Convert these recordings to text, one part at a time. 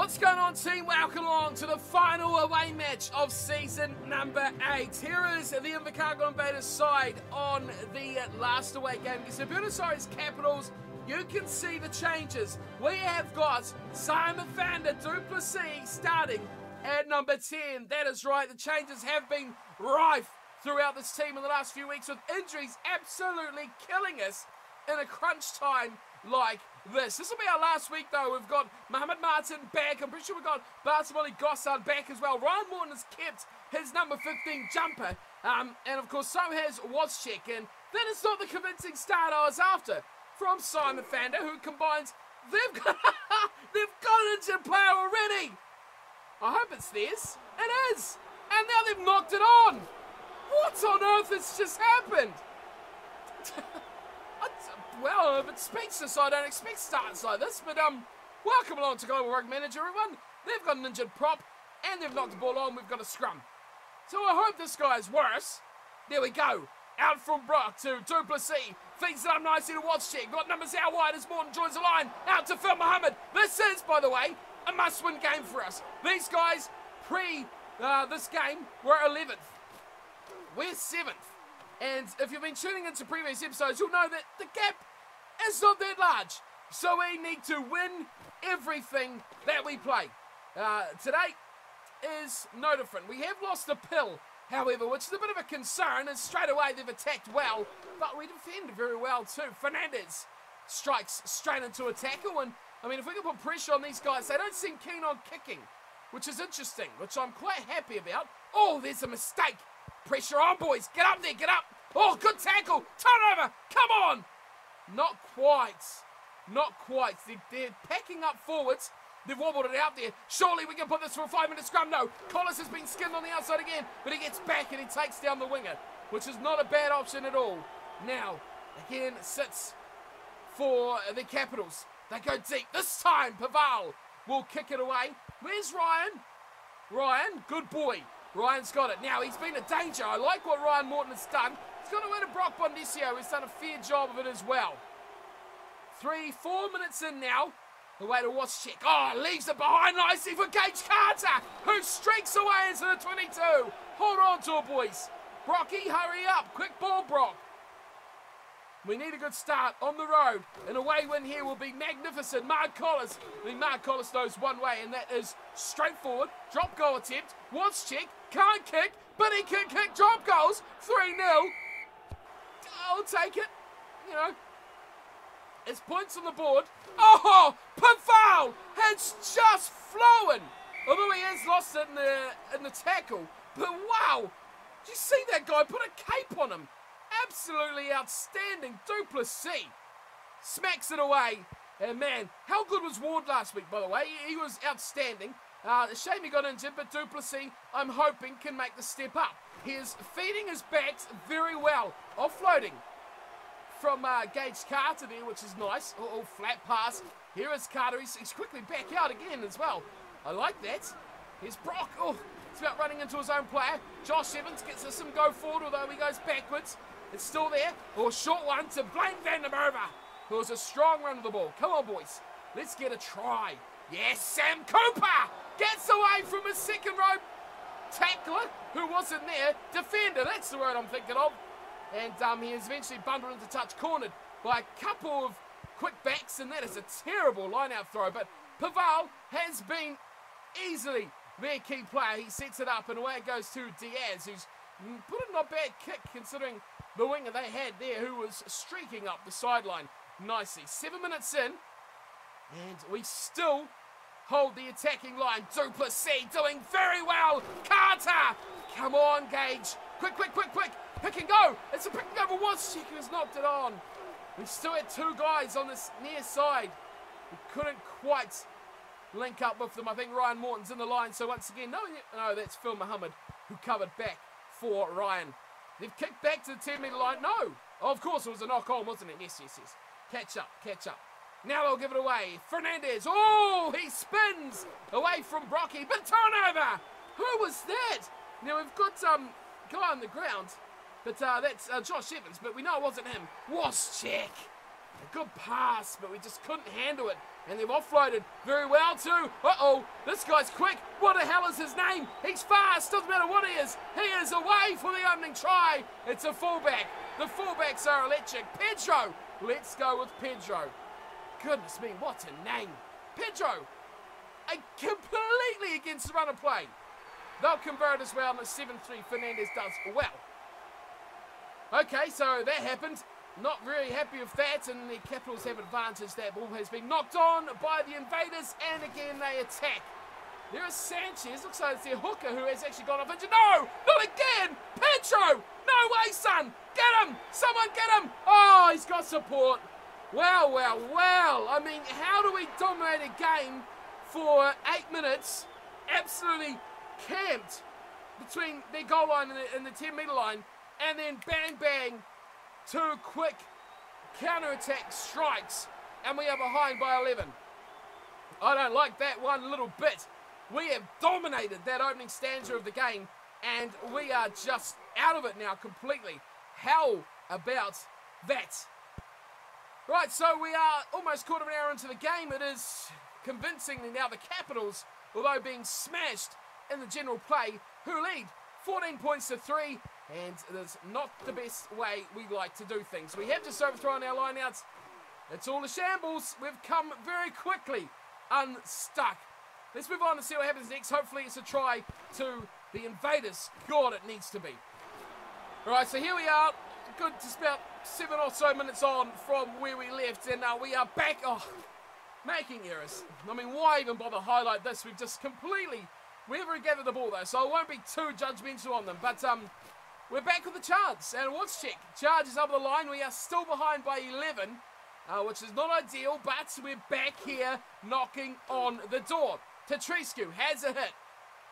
What's going on, team? Welcome along to the final away match of season number 8. Here is the INVADERS side on the last away game. So Buenos Aires Capitals, you can see the changes. We have got Simon van der Duplessis starting at number 10. That is right, the changes have been rife throughout this team in the last few weeks, with injuries absolutely killing us in a crunch time like this. This will be our last week, though. We've got Mohamed Martin back. I'm pretty sure we've got Bartolomé Gossard back as well. Ryan Morton has kept his number 15 jumper. And of course, so has Wozciak. And that is not the convincing start I was after from Simon van der, who combines... They've got an injured player already. I hope it's theirs. It is. And now they've knocked it on. What on earth has just happened? Well, if it's speechless, I don't expect starts like this, but welcome along to Global Rugby Manager, everyone. They've got an injured prop, and they've knocked the ball on. We've got a scrum. So I hope this guy is worse. There we go. Out from Brock to Duplessis. Feeds it up nicely to Wozciak. Got numbers out wide as Morton joins the line. Out to Phil Mohammed. This is, by the way, a must-win game for us. These guys, this game, were 11th. We're 7th. And if you've been tuning into previous episodes, you'll know that the gap is not that large. So we need to win everything that we play. Today is no different. We have lost a pill, however, which is a bit of a concern, and straight away they've attacked well, but we defend very well too. Fernandez strikes straight into a tackle, and I mean, if we can put pressure on these guys, they don't seem keen on kicking, which is interesting, which I'm quite happy about. Oh, there's a mistake. Pressure on, boys. Get up there, get up. Oh, good tackle. Turnover. Come on. Not quite. Not quite. They're packing up forwards. They've wobbled it out there. Surely we can put this for a 5-minute scrum. No. Collis has been skinned on the outside again, but he gets back and he takes down the winger, which is not a bad option at all. Now, again, sits for the Capitals. They go deep. This time, Paval will kick it away. Where's Ryan? Ryan, good boy. Ryan's got it. Now, he's been a danger. I like what Ryan Morton has done. He's got away to Brock Bondisio, who's done a fair job of it as well. 3-4 minutes in now. Away to Wozciak. Oh, leaves it behind nicely for Gage Carter, who streaks away into the 22. Hold on to it, boys. Brocky, hurry up. Quick ball, Brock. We need a good start on the road. An away win here will be magnificent. Mark Collis. I mean, Mark Collis knows one way, and that is straightforward. Drop goal attempt. Wozciak can't kick, but he can kick drop goals. 3-0. I'll take it. You know, it's points on the board. Oh, Paval has just flown. Although he has lost it in the tackle. But wow, did you see that guy put a cape on him? Absolutely outstanding. Duplessis smacks it away. And man, how good was Ward last week, by the way? He was outstanding. A shame he got injured, but Duplessis, I'm hoping, can make the step up. He is feeding his backs very well. Offloading from Gage Carter there, which is nice. Oh, flat pass. Here is Carter. He's quickly back out again as well. I like that. Here's Brock. Oh, it's about running into his own player. Josh Evans gets us some go forward, although he goes backwards. It's still there. Oh, short one to Blaine van der Merwe, who was a strong run of the ball. Come on, boys. Let's get a try. Yes, Sam Cooper gets away from his second row tackler, who wasn't there. Defender, that's the word I'm thinking of. And he is eventually bundled into touch, cornered by a couple of quick backs, and that is a terrible line-out throw. But Paval has been easily their key player. He sets it up, and away it goes to Diaz, who's put a not bad kick considering the winger they had there, who was streaking up the sideline nicely. 7 minutes in, and we still hold the attacking line. Duplessis doing very well. Carter, come on, Gage. Quick, quick, quick, quick. Pick and go. It's a pick and go for Wozciak, who's knocked it on. We still had two guys on this near side. We couldn't quite link up with them. I think Ryan Morton's in the line, so once again, no, that's Phil Mohammed, who covered back for Ryan. They've kicked back to the 10-metre line. No. Oh, of course, it was a knock-on, wasn't it? Yes, yes, yes. Catch up, catch up. Now they'll give it away. Fernandez. Oh, he spins away from Brocky, but turnover. Who was that? Now, we've got guy on the ground, but that's Josh Evans, but we know it wasn't him. Wozciak. A good pass, but we just couldn't handle it. And they've offloaded very well too. Uh-oh, this guy's quick. What the hell is his name? He's fast, doesn't matter what he is away for the opening try. It's a fullback. The fullbacks are electric. Pedro, let's go with Pedro. Goodness me, what a name. Pedro, completely against the run of play. They'll convert as well, and the 7-3 Fernandez does well. Okay, so that happened. Not very happy with that, and the Capitals have advantage. That ball has been knocked on by the Invaders, and again they attack. There is Sanchez, looks like it's their hooker who has actually gone off injured. No, not again! Pedro! No way, son! Get him! Someone get him! Oh, he's got support. Well, well, well. I mean, how do we dominate a game for 8 minutes, absolutely camped between their goal line and the 10-metre line, and then bang, bang, 2 quick counter-attack strikes, and we are behind by 11. I don't like that one little bit. We have dominated that opening stanza of the game, and we are just out of it now completely. How about that? Right, so we are almost quarter of an hour into the game. It is convincingly now the Capitals, although being smashed in the general play, who lead 14 points to 3, and it is not the best way we like to do things. We have just overthrown our lineouts. It's all a shambles. We've come very quickly unstuck. Let's move on and see what happens next. Hopefully it's a try to the Invaders. God, it needs to be. Alright, so here we are. Good, just about 7 or so minutes on from where we left, and we are back. Oh, making errors. I mean, why even bother highlight this? We've just completely... We never gathered the ball though, so I won't be too judgmental on them. But we're back with the chance, and let's check. Charges up the line. We are still behind by 11, which is not ideal, but we're back here knocking on the door. Tatriscu has a hit,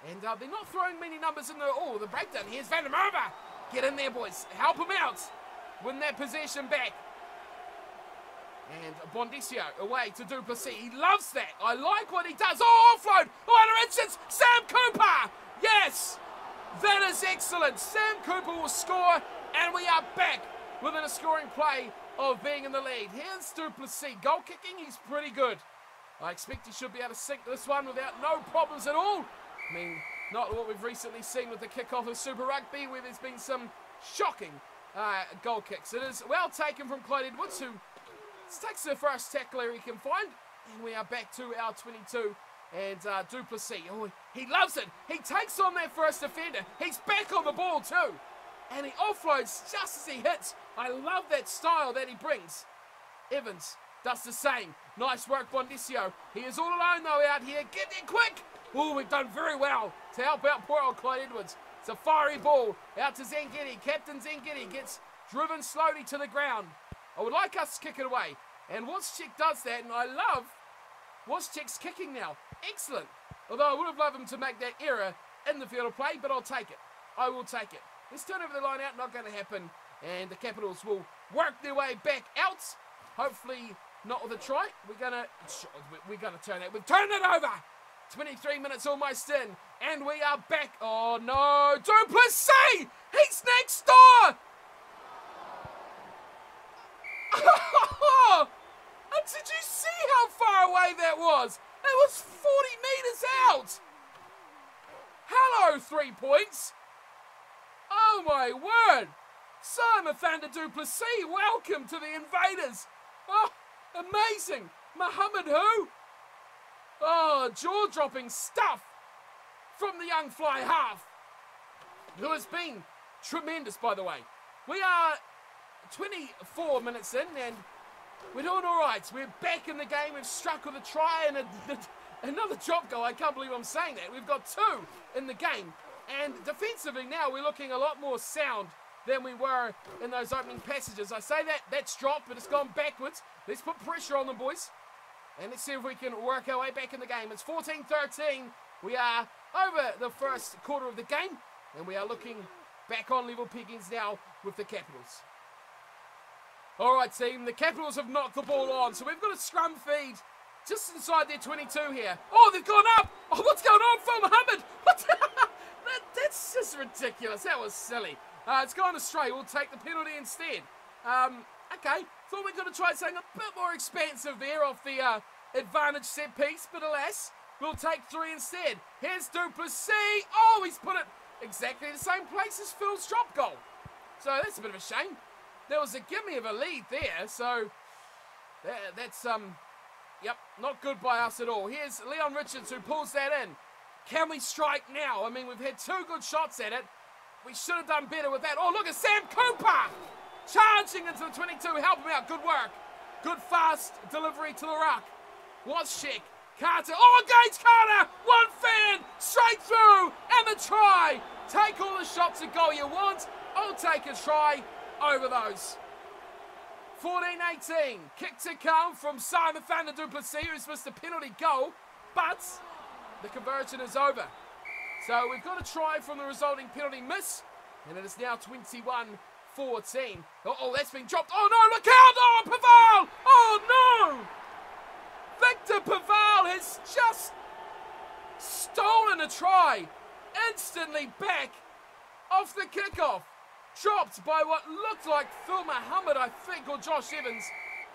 and they're not throwing many numbers in the breakdown. Here's Van der Merwe. Get in there, boys. Help him out. Win that possession back. And Bondisio away to Duplessis. He loves that. I like what he does. Oh, offload. Oh, under instance. Sam Cooper. Yes. That is excellent. Sam Cooper will score, and we are back within a scoring play of being in the lead. Here's Duplessis. Goal kicking, he's pretty good. I expect he should be able to sink this one without no problems at all. I mean, not what we've recently seen with the kickoff of Super Rugby, where there's been some shocking goal kicks. It is well taken from Clyde Edwards, who takes the first tackler he can find. And we are back to our 22. And Duplessis, oh, he loves it. He takes on that first defender. He's back on the ball too. And he offloads just as he hits. I love that style that he brings. Evans does the same. Nice work, Bondisio. He is all alone though out here. Get there quick. Oh, we've done very well to help out poor old Clyde Edwards. It's a fiery ball out to Zangidi. Captain Zangidi gets driven slowly to the ground. I would like us to kick it away. And Wozciak does that, and I love Wozciak's kicking now. Excellent. Although I would have loved him to make that error in the field of play, but I'll take it. I will take it. Let's turn over the line out. Not going to happen. And the Capitals will work their way back out. Hopefully not with a try. We're going to turn it. We've turned it over. 23 minutes almost in. And we are back. Oh, no. Duplessis! He's next door! Did you see how far away that was? It was 40 metres out. Hello, 3 points. Oh, my word. Simon Thunder Duplessis, welcome to the Invaders. Oh, amazing. Mohammed who? Oh, jaw-dropping stuff from the young fly half, who has been tremendous, by the way. We are 24 minutes in, and we're doing all right. We're back in the game. We've struck with a try and another drop goal. I can't believe I'm saying that. We've got 2 in the game. And defensively now, we're looking a lot more sound than we were in those opening passages. I say that's dropped, but it's gone backwards. Let's put pressure on them, boys. And let's see if we can work our way back in the game. It's 14-13. We are over the first quarter of the game. And we are looking back on level pickings now with the Capitals. All right, team, the Capitals have knocked the ball on, so we've got a scrum feed just inside their 22 here. Oh, they've gone up. Oh, what's going on for Mohammed? What? That's just ridiculous. That was silly. It's gone astray. We'll take the penalty instead. Okay, Thought we could have tried something a bit more expansive there off the advantage set piece, but alas, we'll take 3 instead. Here's Duplessis. Oh, he's put it exactly the same place as Phil's drop goal. So that's a bit of a shame. There was a gimme of a lead there, so that's, yep, not good by us at all. Here's Leon Richards who pulls that in. Can we strike now? I mean, we've had 2 good shots at it. We should have done better with that. Oh, look at Sam Cooper charging into the 22. Help him out. Good work. Good fast delivery to the ruck. Wozczyk. Carter. Oh, against Carter. One fan. Straight through. And the try. Take all the shots at goal you want. I'll take a try over those. 14-18. Kick to come from Simon van der Duplessis, who's missed a penalty goal. But the conversion is over. So we've got a try from the resulting penalty miss. And it is now 21-14. Oh, that's been dropped. Oh, no, look out. Oh, Paval. Oh, no. Victor Paval has just stolen a try. Instantly back off the kickoff. Dropped by what looked like Phil Muhammad, I think, or Josh Evans.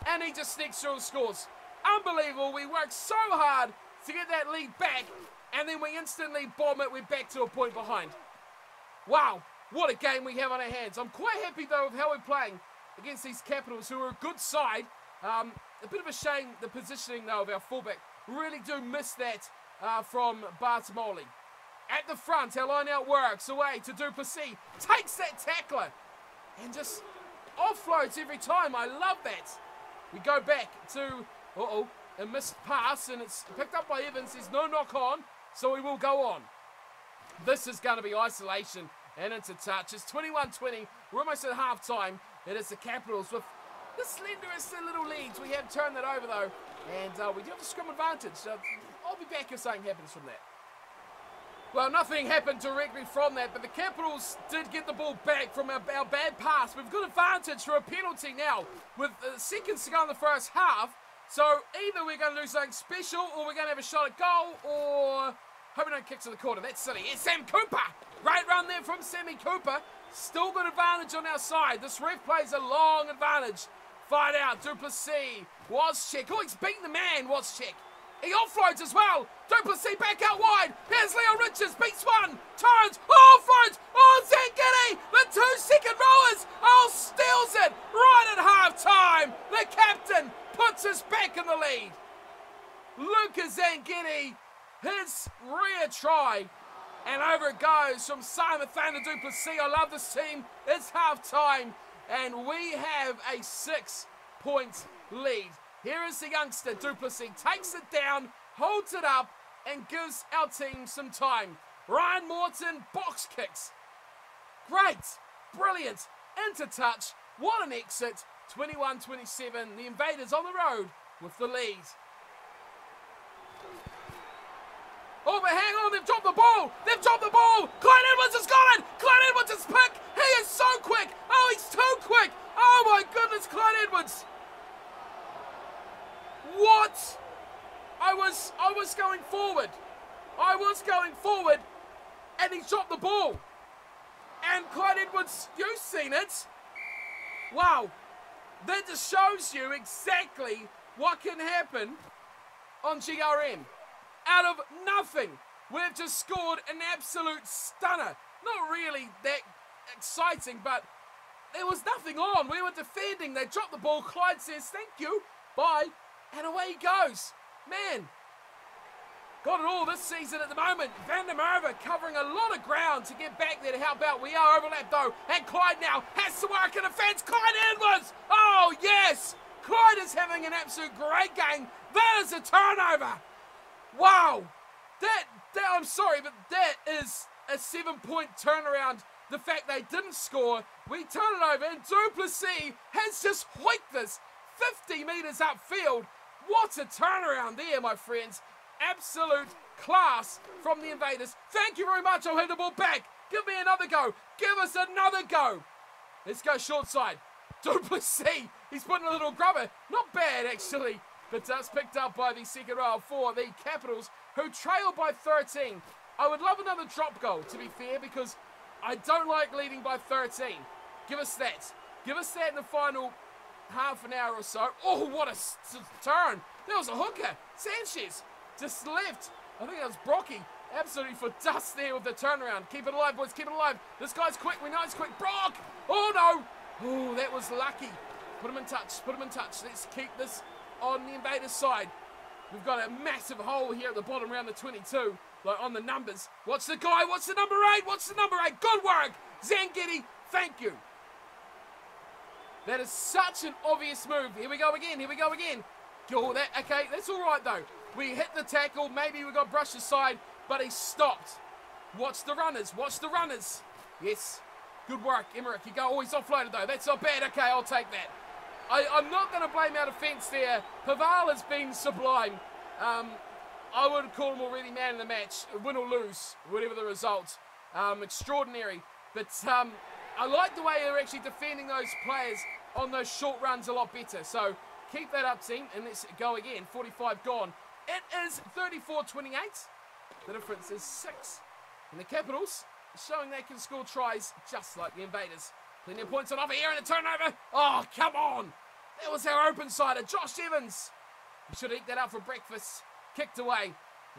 And he just sneaks through and scores. Unbelievable. We worked so hard to get that lead back. And then we instantly bomb it. We're back to a point behind. Wow. What a game we have on our hands. I'm quite happy, though, with how we're playing against these Capitals, who are a good side. A bit of a shame, the positioning, though, of our fullback. Really do miss that from Bartomoli. At the front, our line out works. Away to Duplessis. Takes that tackler. And just offloads every time. I love that. We go back to, a missed pass. And it's picked up by Evans. There's no knock on. So we will go on. This is going to be isolation. And it's a touch. It's 21-20. We're almost at half-time. It is the Capitals with the slenderest little leads. We have turned that over, though. And we do have the scrum advantage. So I'll be back if something happens from that. Well, nothing happened directly from that, but the Capitals did get the ball back from our bad pass. We've got advantage for a penalty now with seconds to go in the first half. So either we're going to do something special or we're going to have a shot at goal, or hope we don't kick to the corner. That's silly. It's Sam Cooper. Great run there from Sammy Cooper. Still got advantage on our side. This ref plays a long advantage. Fight out. Duplessis. Wozczyk. Oh, he's beaten the man, Wozczyk. He offloads as well. Duplessis back out wide. Here's Leon Richards. Beats one. Turns. Oh, offloads. Oh, Zangini. The 2-second rowers. Oh, steals it right at half-time. The captain puts us back in the lead. Lucas Zangini, his rear try. And over it goes from Simon van der Duplessis. I love this team. It's half-time. And we have a 6-point lead. Here is the youngster, Duplessis, takes it down, holds it up, and gives our team some time. Ryan Morton box kicks. Great, brilliant, into touch. What an exit, 21-27. The Invaders on the road with the lead. Oh, but hang on, they've dropped the ball. They've dropped the ball. Clyde Edwards has got it. Clyde Edwards is quick. He is so quick. Oh, he's too quick. Oh, my goodness, Clyde Edwards. What? I was going forward. I was going forward, and he dropped the ball. And Clyde Edwards, you've seen it. Wow. That just shows you exactly what can happen on GRM. Out of nothing, we've just scored an absolute stunner. Not really that exciting, but there was nothing on. We were defending. They dropped the ball. Clyde says, thank you. Bye. And away he goes. Man, got it all this season at the moment. Van der Merwe covering a lot of ground to get back there to help out. We are overlapped though. And Clyde now has to work in defence. Clyde Edwards. Oh, yes. Clyde is having an absolute great game. That is a turnover. Wow. That I'm sorry, but that is a 7-point turnaround. The fact they didn't score, we turn it over, and Duplessis has just hoiked this 50 metres upfield. What a turnaround there, my friends. Absolute class from the Invaders. Thank you very much. I'll hand the ball back. Give me another go. Give us another go. Let's go short side. Duplessis. He's putting a little grubber. Not bad, actually. But that's picked up by the second row for the Capitals, who trail by 13. I would love another drop goal, to be fair, because I don't like leading by 13. Give us that. Give us that in the final half an hour or so. Oh, what a turn. That was a hooker. Sanchez just left. I think that was Brocky. Absolutely for dust there with the turnaround. Keep it alive, boys. Keep it alive. This guy's quick. We know he's quick. Brock. Oh, no. Oh, that was lucky. Put him in touch. Put him in touch. Let's keep this on the Invaders side. We've got a massive hole here at the bottom around the 22. Like on the numbers. What's the guy? What's the number 8? What's the number 8? Good work. Zangetti. Thank you. That is such an obvious move. Here we go again. Here we go again. Oh, okay, that's all right, though. We hit the tackle. Maybe we got brushed aside, but he stopped. Watch the runners. Watch the runners. Yes. Good work, Emmerich. You go. Oh, he's offloaded, though. That's not bad. Okay, I'll take that. I'm not going to blame our defence there. Paval has been sublime. I would call him already man of the match. Win or lose, whatever the result. Extraordinary. But I like the way they're actually defending those players on those short runs a lot better. So keep that up, team, and let's go again. 45 gone. It is 34-28. The difference is 6. And the Capitals showing they can score tries just like the Invaders. Plenty of points on offer here and a turnover. Oh, come on. That was our open sider, Josh Evans. We should eat that up for breakfast. Kicked away.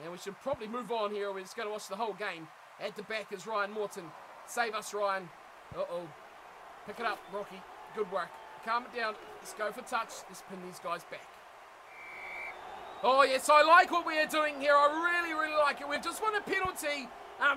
And we should probably move on here. We're just going to watch the whole game. At the back is Ryan Morton. Save us, Ryan. Uh-oh. Pick it up, Rocky. Good work. Calm it down. Let's go for touch. Let's pin these guys back. Oh, yes, I like what we are doing here. I really, really like it. We've just won a penalty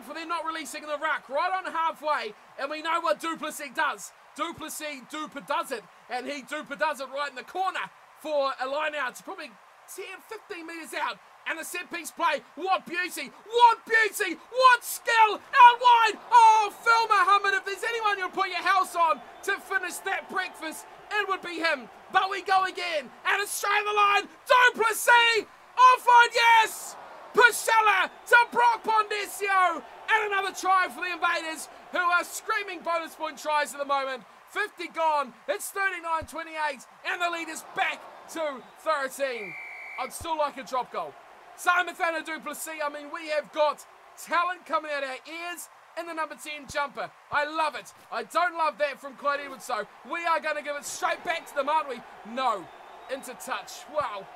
for them not releasing the ruck right on halfway, and we know what Duplessis does. Duper does it, and Duper does it right in the corner for a line out. It's probably 10, 15 metres out, and a set-piece play. What beauty! What beauty! What skill! Out wide! Oh, Phil Muhammad, if there's anyone you'll put your house on to finish that breakfast, it would be him. But we go again, and it's straight the line. Duplessis! Offload, yes! Pacella to Brock Pondesio, and another try for the Invaders, who are screaming bonus point tries at the moment. 50 gone, it's 39-28, and the lead is back to 13. I'd still like a drop goal. Simon Thaner Duplessis, I mean, we have got talent coming out our ears in the number 10 jumper. I love it. I don't love that from Clyde Edwards, though. We are going to give it straight back to them, aren't we? No. Into touch. Wow.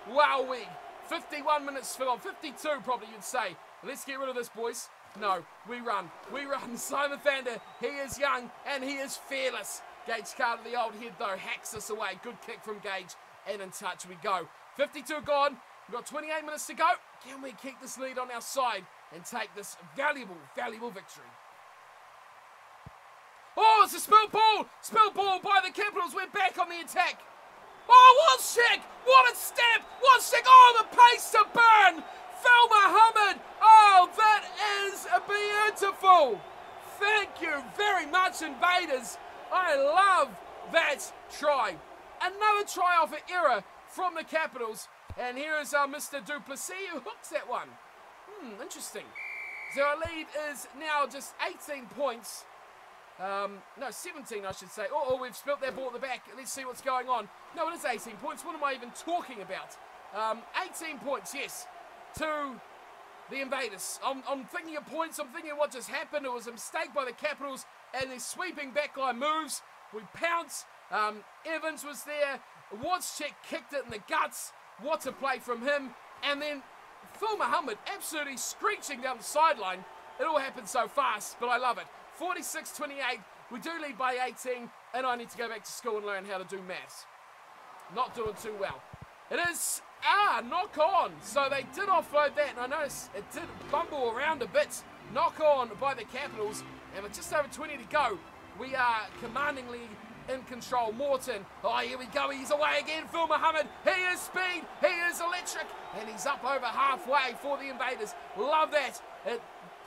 Wowee. 51 minutes full. 52 probably you'd say. Let's get rid of this, boys. No, we run. We run. Simon Thander, he is young and he is fearless. Gage Carter, the old head, though, hacks us away. Good kick from Gage. And in touch we go. 52 gone. We've got 28 minutes to go. Can we keep this lead on our side and take this valuable, valuable victory? Oh, it's a spill ball. Spill ball by the Capitals. We're back on the attack. Oh, Walshik! What a step! Walshik! Oh, the pace to burn! Phil Muhammad! Oh, that is beautiful! Thank you very much, Invaders. I love that try. Another try off an error from the Capitals. And here is Mr. Duplessis who hooks that one. Interesting. So our lead is now just 18 points. No, 17 I should say. Oh, we've spilt that ball at the back. Let's see what's going on. No, it is 18 points. What am I even talking about? 18 points, yes, to the Invaders. I'm thinking of points. I'm thinking of what just happened. It was a mistake by the Capitals and their sweeping backline moves. We pounce. Evans was there. Wozcik kicked it in the guts. What a play from him. And then Phil Muhammad absolutely screeching down the sideline. It all happened so fast, but I love it. 46-28, we do lead by 18, and I need to go back to school and learn how to do maths. Not doing too well. It is, knock on. So they did offload that, and I noticed it did bumble around a bit. Knock on by the Capitals, and with just over 20 to go, we are commandingly in control. Morton, oh, here we go, he's away again. Phil Muhammad, he is speed, he is electric, and he's up over halfway for the Invaders. Love that.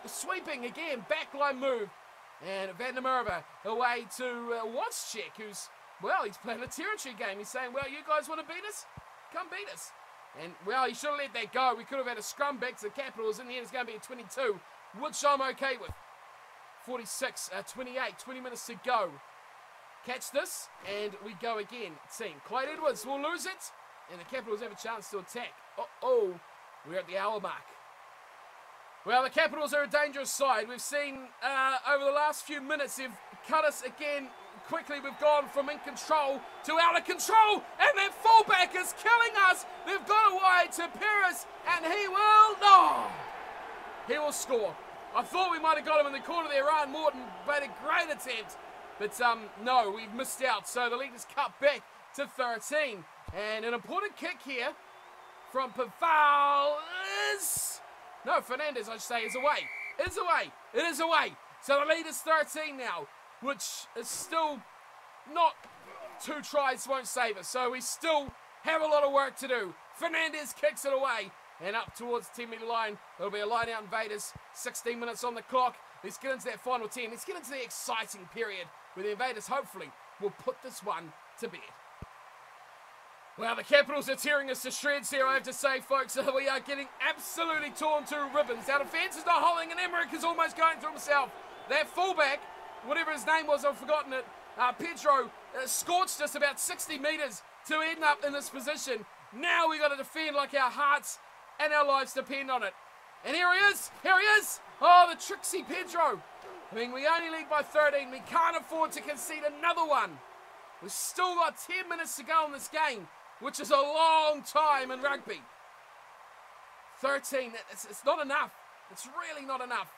Sweeping again, backline move. And Van der Merwe away to Wozcik, who's, well, he's playing a territory game. He's saying, well, you guys want to beat us? Come beat us. And, well, he should have let that go. We could have had a scrum back to the Capitals. In the end, it's going to be a 22, which I'm okay with. 46, 28, 20 minutes to go. Catch this, and we go again. Team. Clyde Edwards will lose it, and the Capitals have a chance to attack. Uh-oh, we're at the hour mark. Well, the Capitals are a dangerous side. We've seen over the last few minutes, they've cut us again quickly we've gone from in control to out of control, and that fullback is killing us. They've got away to Paris, and he will score. I thought we might have got him in the corner there. Ryan Morton made a great attempt, but no, we've missed out. So the lead is cut back to 13, and an important kick here from Paval Fernandez, I should say, is away. It is away. So the lead is 13 now, which is still not 2 tries won't save us. So we still have a lot of work to do. Fernandez kicks it away and up towards the 10-metre line. It'll be a line out Invaders. 16 minutes on the clock. Let's get into that final 10. Let's get into the exciting period where the Invaders hopefully will put this one to bed. Well, the Capitals are tearing us to shreds here, I have to say, folks. We are getting absolutely torn to ribbons. Our defence is not holding, and Emmerich is almost going through himself. That fullback, whatever his name was, I've forgotten it, Pedro, scorched us about 60 metres to end up in this position. Now we got to defend like our hearts and our lives depend on it. And here he is. Oh, the tricksy Pedro. I mean, we only lead by 13. We can't afford to concede another one. We've still got 10 minutes to go in this game, which is a long time in rugby. 13, it's not enough. It's really not enough.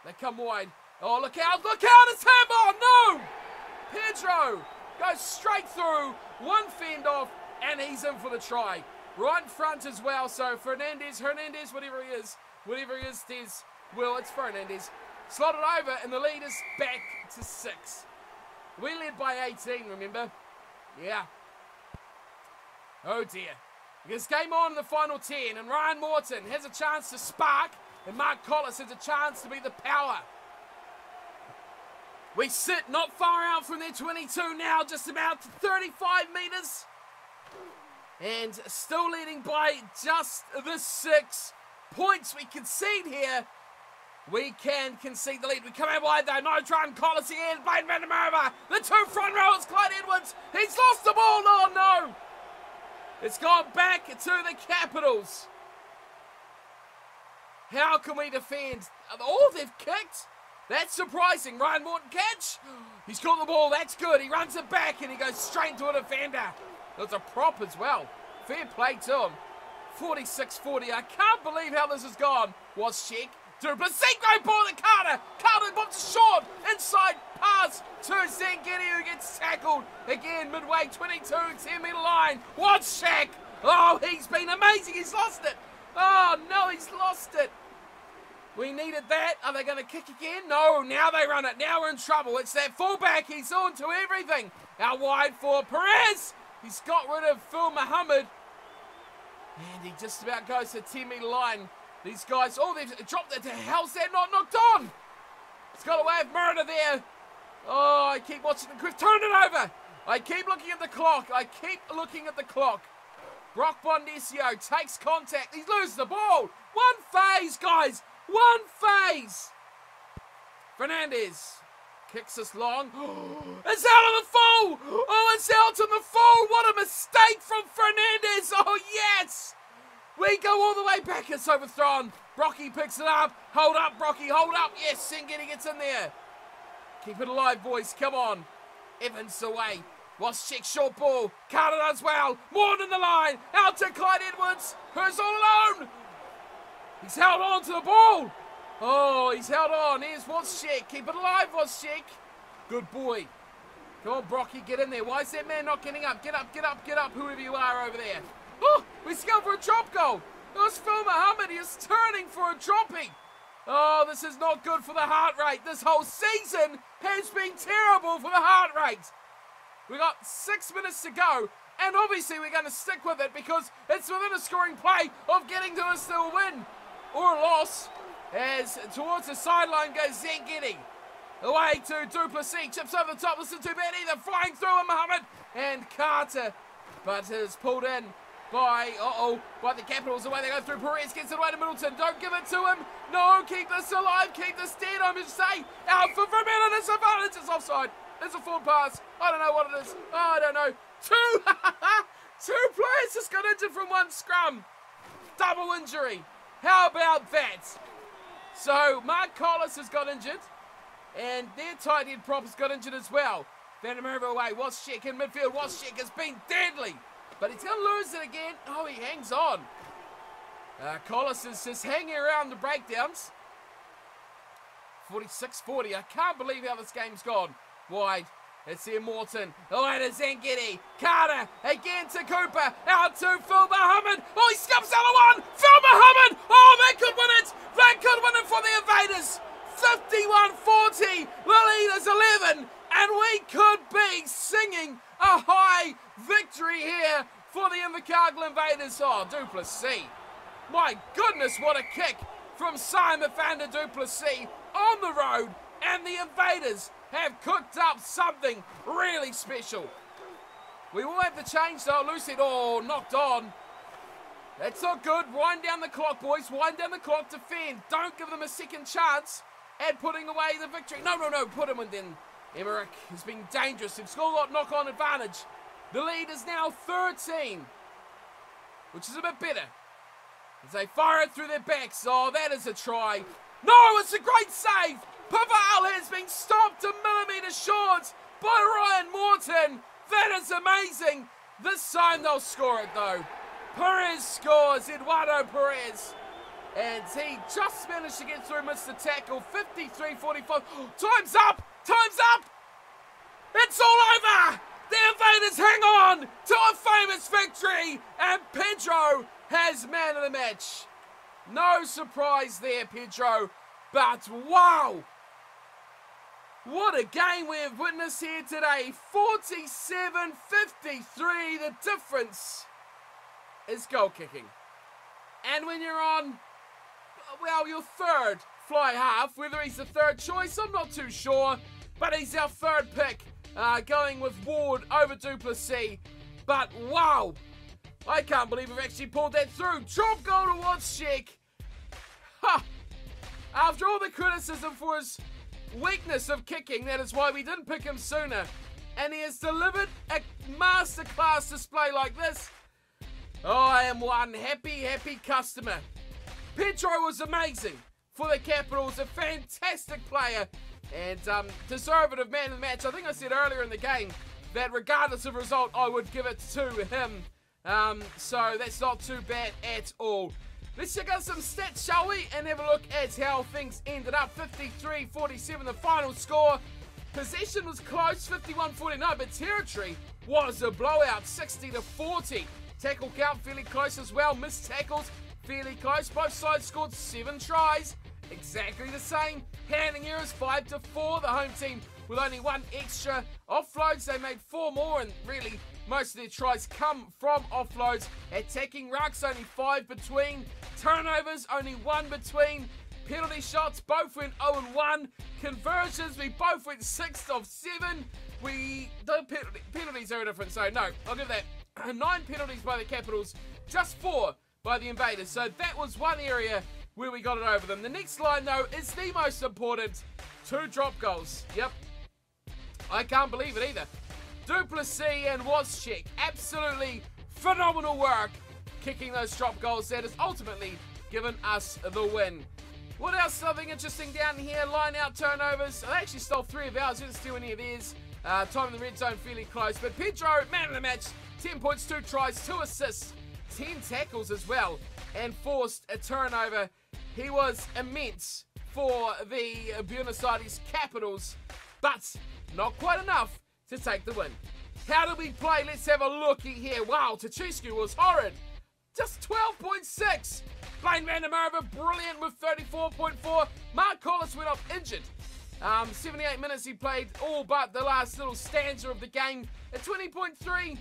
They come wide. Oh, look out, it's handball, no! Pedro goes straight through, one fend off, and he's in for the try. Right in front as well, so Hernandez, whatever he is, it's Fernandez. Slotted over, and the lead is back to 6. We led by 18, remember? Yeah. Oh dear. Because game on in the final 10, and Ryan Morton has a chance to spark, and Mark Collis has a chance to be the power. We sit not far out from their 22 now, just about 35 metres. And still leading by just the 6 points. We concede here. We can concede the lead. We come out wide though. No try and Collis again. Blaine Van der Merwe. The 2 front rowers. Clyde Edwards. He's lost the ball. Oh no. It's gone back to the Capitals. How can we defend? Oh, they've kicked. That's surprising. Ryan Morton catch. He's got the ball. That's good. He runs it back and he goes straight to a defender. There's a prop as well. Fair play to him. 46-40. I can't believe how this has gone. Was Sheck. Duplessis, great ball to Carter. Carter bumps short. Inside pass to Zangini, who gets tackled. Again, midway, 22, 10-metre line. What's Sheck? Oh, he's been amazing. He's lost it. Oh, no, he's lost it. We needed that. Are they going to kick again? No, now they run it. Now we're in trouble. It's that fullback. He's on to everything. Out wide for Perez. He's got rid of Phil Muhammad. And he just about goes to 10-metre line. These guys, oh, they've dropped it. How's that not knocked on? It's got away with murder there. Oh, I keep watching the quick. Turn it over. I keep looking at the clock. Brock Bondesio takes contact. He loses the ball. One phase, guys. One phase. Fernandez kicks us long. It's out on the full. Oh, it's out on the full. What a mistake from Fernandez. Oh, yes. We go all the way back. It's overthrown. Brocky picks it up. Hold up, Brocky. Hold up. Yes, Singini gets in there. Keep it alive, boys. Come on. Evans away. Waschek short ball. Carter does well. Morton in the line. Out to Clyde Edwards. Who's all alone? He's held on to the ball. Oh, he's held on. Here's Waschek. Keep it alive, Waschek. Good boy. Come on, Brocky. Get in there. Why is that man not getting up? Get up, get up, get up. Whoever you are over there. Oh, we scored for a drop goal. It was Phil Muhammad. He is turning for a dropping. Oh, this is not good for the heart rate. This whole season has been terrible for the heart rate. We got 6 minutes to go, and obviously we're going to stick with it because it's within a scoring play of getting to a still win or a loss. As towards the sideline goes Zangini. Away to Duplessis, chips over the top, listen to Benny, they're flying through him, Muhammad, and Carter, but is pulled in by, by the Capitals. Away they go through, Perez gets it away to Middleton, don't give it to him, no, keep this alive, keep this dead, I'm going to say, out for Vermeulen, it's advantage, it's offside, it's a forward pass, I don't know what it is, I don't know, two players just got injured from one scrum, double injury, how about that? So, Mark Collis has got injured, and their tight end prop has got injured as well. Van der Merwe away. Waschek in midfield. Waschek has been deadly. But he's going to lose it again. Oh, he hangs on. Collis is just hanging around the breakdowns. 46-40. I can't believe how this game's gone. Wide. It's here Morton. Oh, and it's Zangidi. Carter again to Cooper. Out to Phil Muhammad. Oh, he skips out of one. Phil Muhammad. Oh, they could win it. They could win it for the Invaders. 51-40. The lead is 11. And we could be singing a high victory here for the Invercargill Invaders. Oh, Duplessis. My goodness, what a kick from Simon van der Duplessis on the road. And the Invaders have cooked up something really special. We will have the change though. Lucy, oh, knocked on. That's not good. Wind down the clock, boys. Wind down the clock. Defend. Don't give them a second chance at putting away the victory. No. Put him in then. Emmerich has been dangerous. They've scored a lot knock-on advantage. The lead is now 13, which is a bit better. As they fire it through their backs. Oh, that is a try. No, it's a great save. Paval has been stopped a millimetre short by Ryan Morton. That is amazing. This time they'll score it though. Perez scores, Eduardo Perez. And he just managed to get through, missed the tackle. 53-45. Time's up! Time's up! It's all over! The Invaders hang on to a famous victory. And Pedro has man of the match. No surprise there, Pedro. But wow! What a game we have witnessed here today. 47-53. The difference is goal kicking. And when you're on, well, your third fly half, whether he's the third choice, I'm not too sure. But he's our third pick, going with Ward over Duplessis. But wow, I can't believe we've actually pulled that through. Drop goal to Waschek. Ha! After all the criticism for his weakness of kicking, that is why we didn't pick him sooner. And he has delivered a masterclass display like this. Oh, I am one happy customer. Pedro was amazing for the Capitals, a fantastic player and deserving of man of the match. I think I said earlier in the game that regardless of result, I would give it to him. So that's not too bad at all. Let's check out some stats, shall we? And have a look at how things ended up. 53-47, the final score. Possession was close, 51-49, but territory was a blowout, 60-40. Tackle count fairly close as well. Missed tackles fairly close. Both sides scored 7 tries. Exactly the same. Handling errors 5-4. The home team with only 1 extra. Offloads, they made 4 more, and really most of their tries come from offloads. Attacking rucks, only 5 between. Turnovers, only 1 between. Penalty shots, both went 0-1. Conversions, we both went 6 of 7. The penalties are different, so no, I'll give that 9 penalties by the Capitals, just 4 by the Invaders. So that was one area where we got it over them. The next line, though, is the most important. 2 drop goals. Yep. I can't believe it either. Duplessis and Waschek, absolutely phenomenal work kicking those drop goals. That has ultimately given us the win. What else? Something interesting down here. Line out turnovers. I actually stole 3 of ours. Didn't steal any of theirs. Time in the red zone fairly close. But Pedro, man of the match. 10 points, 2 tries, 2 assists, 10 tackles as well, and forced a turnover. He was immense for the Buenos Aires Capitals, but not quite enough to take the win. How did we play? Let's have a looky here. Wow, Tachescu was horrid. Just 12.6. Blaine van der Merwe, brilliant with 34.4. Mark Collis went off injured. 78 minutes he played, all but the last little stanza of the game. At 20.3.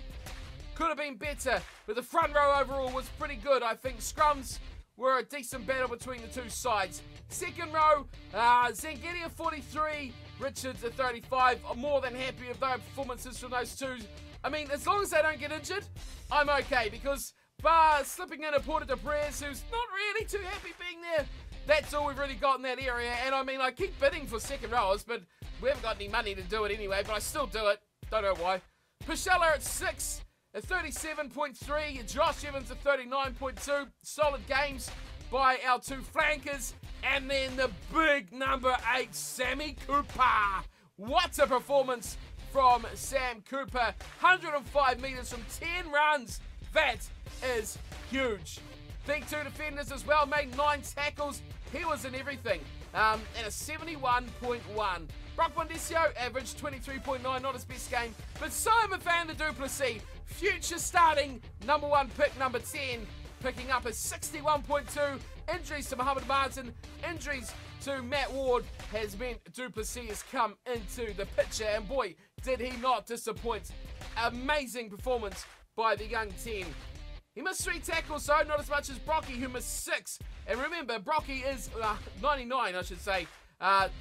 Could have been better, but the front row overall was pretty good. I think scrums were a decent battle between the two sides. Second row, Zangidi at 43, Richards at 35. I'm more than happy with their performances from those two. I mean, as long as they don't get injured, I'm okay, because bar slipping in a Porta de Perez, who's not really too happy being there, that's all we've really got in that area. And I mean, I keep bidding for second rowers, but we haven't got any money to do it anyway, but I still do it. Don't know why. Pachella at 6. At 37.3, Josh Evans at 39.2. Solid games by our 2 flankers. And then the big number 8, Sammy Cooper. What a performance from Sam Cooper. 105 metres from 10 runs. That is huge. Big 2 defenders as well, made 9 tackles. He was in everything. And a 71.1. Brock Bondesio averaged 23.9, not his best game. But Simon Van der Duplessis, future starting #1 pick, number 10, picking up a 61.2. Injuries to Mohamed Martin, injuries to Matt Ward has meant Duplessis has come into the picture. And boy, did he not disappoint. Amazing performance by the young 10. He missed 3 tackles, so not as much as Brocky, who missed 6. And remember, Brocky is 99, I should say,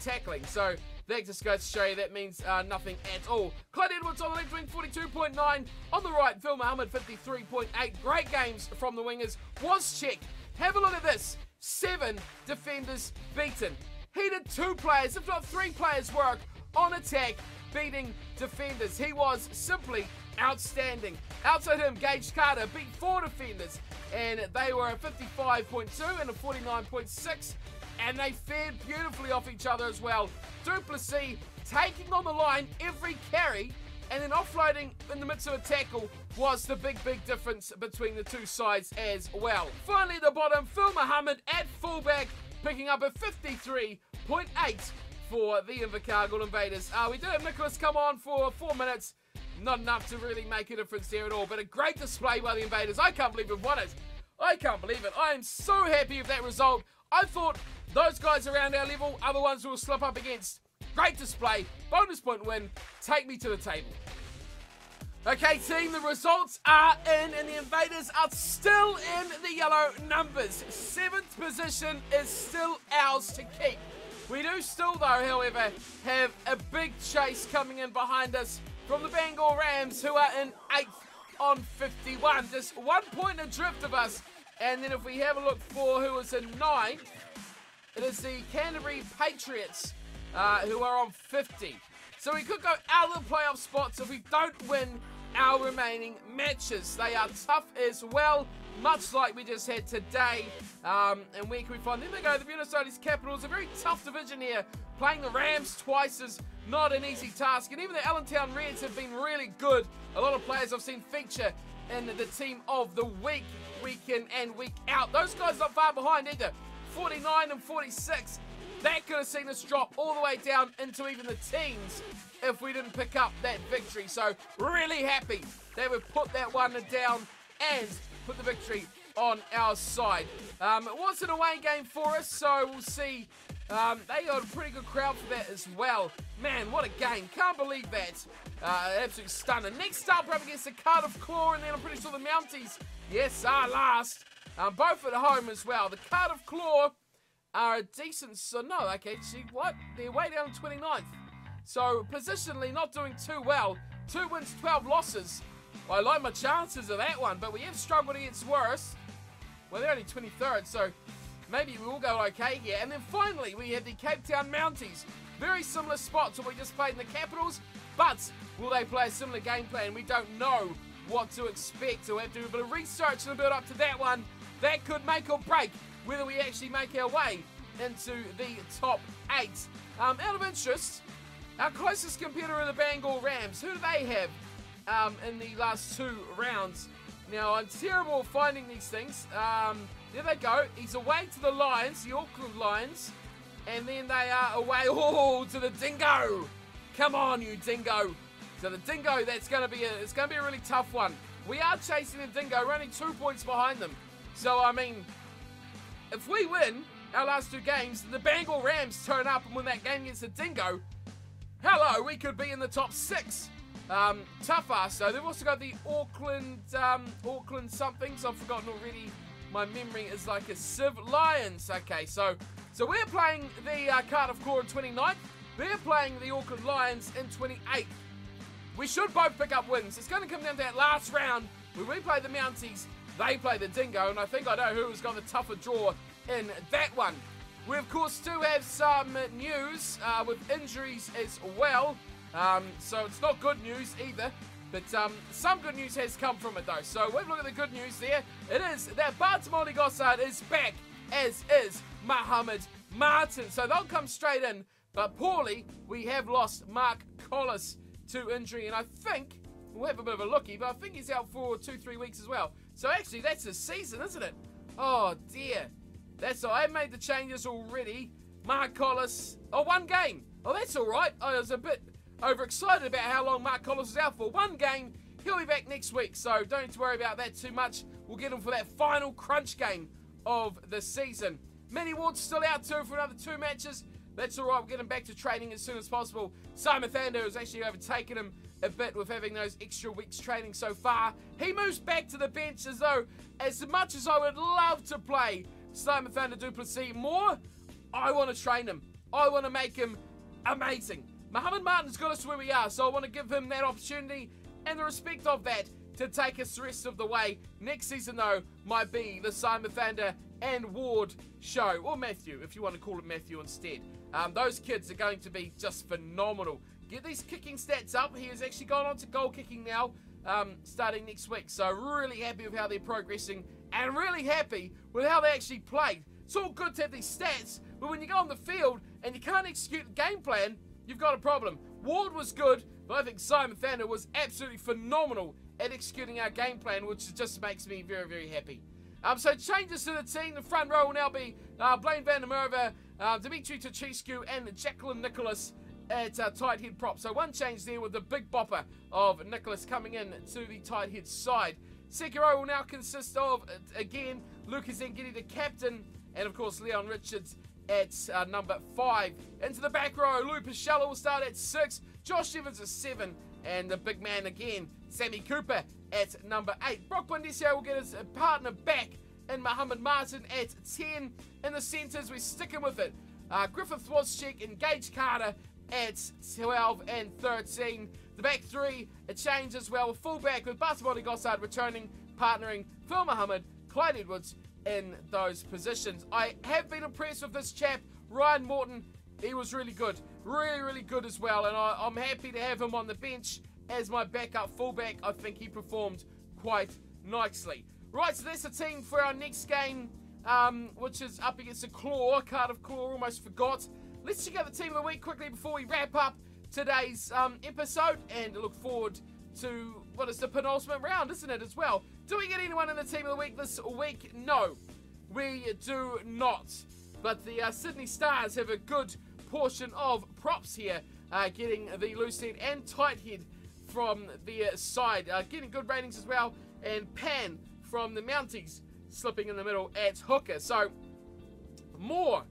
tackling. So that just goes to show you that means nothing at all. Clyde Edwards on the left wing, 42.9. On the right, Phil Muhammad, 53.8. Great games from the wingers. Was checked. Have a look at this. 7 defenders beaten. He did 2 players, if not 3 players' work on attack, beating defenders. He was simply outstanding. Outside him, Gage Carter beat 4 defenders, and they were a 55.2 and a 49.6, and they fared beautifully off each other as well. Duplessis taking on the line every carry and then offloading in the midst of a tackle was the big difference between the two sides as well. Finally, at the bottom, Phil Muhammad at fullback, picking up a 53.8 for the Invercargill Invaders. We did have Nicholas come on for 4 minutes. Not enough to really make a difference there at all, but a great display by the Invaders. I can't believe we've won it. I can't believe it. I am so happy with that result. I thought those guys around our level are the ones who will slip up against. Great display, bonus point win, take me to the table. Okay team, the results are in and the Invaders are still in the yellow numbers. 7th position is still ours to keep. We do still though, however, have a big chase coming in behind us from the Bangor Rams, who are in 8th on 51. Just 1 point adrift of us. And then if we have a look for who is in 9th, it is the Canterbury Patriots, who are on 50. So we could go out of the playoff spots if we don't win our remaining matches. They are tough as well, much like we just had today. And where can we find them? They go, the Buenos Aires Capitals, a very tough division here. Playing the Rams twice is not an easy task. And even the Allentown Reds have been really good. A lot of players I've seen feature in the team of the week in and week out. Those guys not far behind either. 49 and 46. That could have seen us drop all the way down into even the teens if we didn't pick up that victory. So really happy that we put that one down and put the victory on our side. It was an away game for us, so we'll see. They got a pretty good crowd for that as well. Man, what a game. Can't believe that. Absolute stunner. Next up, we're up against the Cardiff Claw, and then I'm pretty sure the Mounties, yes, are last. Both at home as well. The Cardiff Claw are a decent, so no, okay, see what? They're way down 29th. So positionally not doing too well. 2 wins, 12 losses. Well, I like my chances of that one, but we have struggled against worse. Well, they're only 23rd, so maybe we will go okay here. And then finally, we have the Cape Town Mounties. Very similar spot to what we just played in the Capitals, but will they play a similar game plan? We don't know what to expect, so we'll have to do a bit of research and build up to that one. That could make or break whether we actually make our way into the top 8. Out of interest, our closest competitor are the Bangor Rams. Who do they have in the last 2 rounds? Now, I'm terrible at finding these things. There they go. He's away to the Lions, the Auckland Lions. And then they are away, to the Dingo. Come on, you Dingo. So the Dingo, it's going to be a really tough one. We are chasing the Dingo. We're only 2 points behind them. So, I mean, if we win our last 2 games, the Bangor Rams turn up and win that game against the Dingo, hello, we could be in the top 6. Tough ass, though. They've also got the Auckland somethings. I've forgotten already. My memory is like a Civ Lions. Okay, so we're playing the Cardiff Claw in 29th. They're playing the Auckland Lions in 28th. We should both pick up wins. It's going to come down to that last round where we play the Mounties, they play the Dingo, and I think I know who's got the tougher draw in that one. We, of course, do have some news with injuries as well. So it's not good news either. But some good news has come from it, though. So we'll have a look at the good news there. It is that Bartimoli Gossard is back, as is Mohamed Martin. So they'll come straight in. But poorly, we have lost Mark Collis to injury, and I think we'll have a bit of a lookie, but I think he's out for 2-3 weeks as well. So actually, that's his season, isn't it? Oh dear. That's all. I made the changes already. Mark Collis. Oh, 1 game. Oh, that's all right. I was a bit overexcited about how long Mark Collis was out for. 1 game. He'll be back next week, so don't need to worry about that too much. We'll get him for that final crunch game of the season. Manny Ward's still out too for another 2 matches. That's all right. We'll get him back to training as soon as possible. Simon Thander has actually overtaken him a bit with having those extra weeks training so far. He moves back to the bench as though, as much as I would love to play Simon Thander du Plessis more, I want to train him. I want to make him amazing. Mohamed Martin's got us where we are, so I want to give him that opportunity and the respect of that to take us the rest of the way. Next season, though, might be the Simon Thander and Ward show, or Matthew, if you want to call it Matthew instead. Those kids are going to be just phenomenal. Get these kicking stats up. He has actually gone on to goal kicking now, starting next week. So really happy with how they're progressing and really happy with how they actually played. It's all good to have these stats, but when you go on the field and you can't execute the game plan, you've got a problem. Ward was good, but I think Simon Thander was absolutely phenomenal at executing our game plan, which just makes me very, very happy. So changes to the team. The front row will now be Blaine van der Merwe, Dimitri Tachescu, and Jacqueline Nicholas at tight head prop. So 1 change there with the big bopper of Nicholas coming in to the tight head side. Second row will now consist of, again, Lucas Zangidi, the captain, and of course Leon Richards at number 5. Into the back row, Lou Pichella will start at 6, Josh Evans at 7, and the big man again, Sammy Cooper at number 8. Brock Bondesio will get his partner back in Mohamed Martin at 10. In the centres, we're sticking with it. Griffith Wozczyk and Gage Carter at 12 and 13. The back 3, a change as well. Fullback with Bartamoni Gossard returning, partnering Phil Muhammad, Clyde Edwards in those positions. I have been impressed with this chap, Ryan Morton. He was really good. Really, really good as well. And I'm happy to have him on the bench as my backup fullback. I think he performed quite nicely. Right, so that's the team for our next game, which is up against the Claw. Cardiff Claw, almost forgot. Let's check out the team of the week quickly before we wrap up today's episode and look forward to what is the penultimate round, isn't it, as well? Do we get anyone in the team of the week this week? No, we do not. But the Sydney Stars have a good portion of props here, getting the loose head and tight head from their side, getting good ratings as well, and Pan from the Mounties slipping in the middle at hooker. So more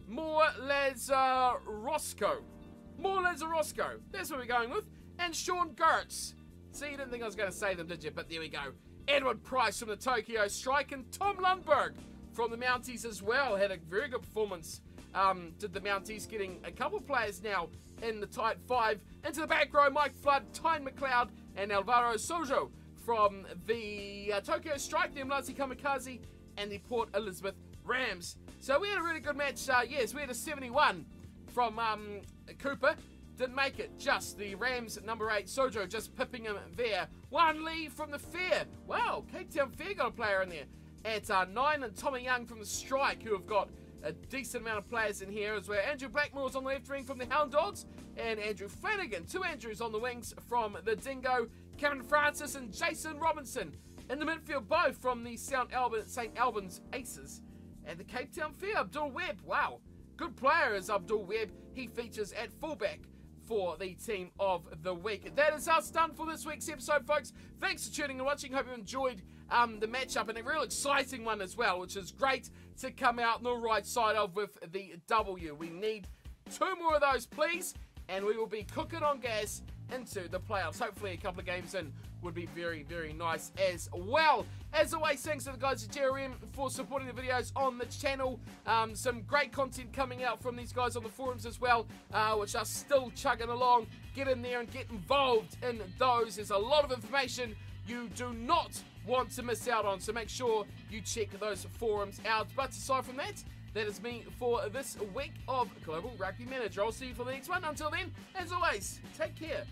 Lazarosco. More Lazarosco. That's what we're going with. And Sean Gertz. See, you didn't think I was going to say them, did you? But there we go. Edward Price from the Tokyo Strike, and Tom Lundberg from the Mounties as well. Had a very good performance. Did the Mounties, getting a couple of players now in the tight 5. Into the back row, Mike Flood, Tyne McLeod, and Alvaro Sojo from the Tokyo Strike, the Mlazi Kamikaze, and the Port Elizabeth Rams. So we had a really good match. Yes, we had a 71 from Cooper. Didn't make it. Just the Rams number 8, Sojo, just pipping him there. Juan Lee from the Fair. Wow, Cape Town Fair got a player in there at 9. And Tommy Young from the Strike, who have got a decent amount of players in here as well. Andrew Blackmore's on the left wing from the Hound Dogs, and Andrew Flanagan, 2 Andrews on the wings from the Dingo. Cameron Francis and Jason Robinson in the midfield, both from the St Albans Aces. And the Cape Town Fair, Abdul Webb. Wow, good player is Abdul Webb. He features at fullback for the team of the week. That is us done for this week's episode, folks. Thanks for tuning and watching. Hope you enjoyed the matchup, and a real exciting one as well, which is great to come out on the right side of with the W. We need 2 more of those, please, and we will be cooking on gas into the playoffs. Hopefully a couple of games in would be very, very nice as well. As always, thanks to the guys at JRM for supporting the videos on the channel. Some great content coming out from these guys on the forums as well, which are still chugging along. Get in there and get involved in those. There's a lot of information you do not want to miss out on, so make sure you check those forums out. But aside from that, that is me for this week of Global Rugby Manager. I'll see you for the next one. Until then, as always, take care.